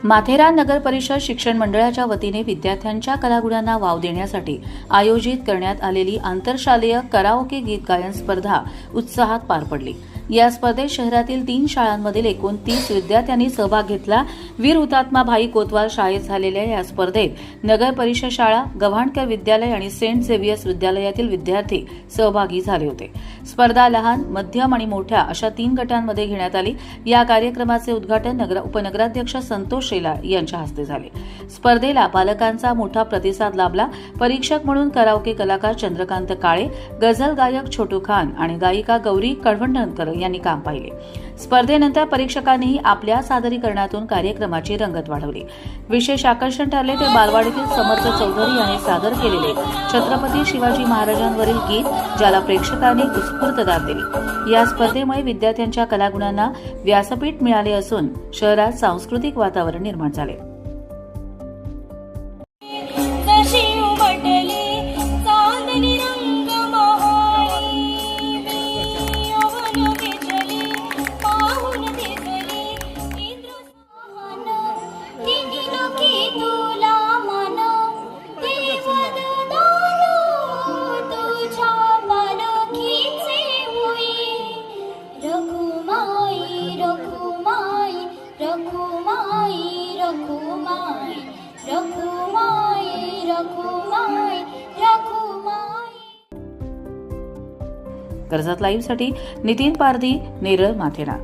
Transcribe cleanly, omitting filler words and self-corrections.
माथेरान नगर परिषद शिक्षण मंडळाच्या वतीने विद्यार्थ्यांच्या कलागुणांना वाव देण्यासाठी आयोजित करण्यात आलेली आंतरशालेय कराओके गीत गायन स्पर्धा उत्साहात पार पडली। या स्पर्धेत शहरातील 3 शाळांमधील एकूण 30 विद्यार्थ्यांनी सहभाग घेतला। वीर हुतात्मा भाई कोतवाल शाळेत झालेल्या या स्पर्धेत नगर परिषद शाळा, गव्हाणकर विद्यालय आणि सेंट झेवियर्स विद्यालयातील विद्यार्थी सहभागी झाले होते। स्पर्धा लहान, मध्यम आणि मोठ्या अशा 3 गटांमध्ये घेण्यात आली। या कार्यक्रमाचे उद्घाटन उपनगराध्यक्ष संतोष शेलार यांच्या हस्ते झाले। स्पर्धेला पालकांचा मोठा प्रतिसाद लाभला। परीक्षक म्हणून कराओके कलाकार चंद्रकांत काळे, गझल गायक छोटू खान आणि गायिका गौरी कळवंडकर यांनी काम पाहिले। स्पर्धेनंतर परीक्षकांनीही आपल्या सादरीकरणातून कार्यक्रमाची रंगत वाढवली। विशेष आकर्षण ठरले ते बालवाडीतील समर्थ चौधरी यांनी सादर केलेले छत्रपती शिवाजी महाराजांवरील गीत, ज्याला प्रेक्षकांनी उत्स्फूर्त दाद दिली। या स्पर्धेमुळे विद्यार्थ्यांच्या कलागुणांना व्यासपीठ मिळाले असून शहरात सांस्कृतिक वातावरण निर्माण झाले। कर्जत लाईव्हसाठी नितीन पारधी, नेरळ, माथेरान।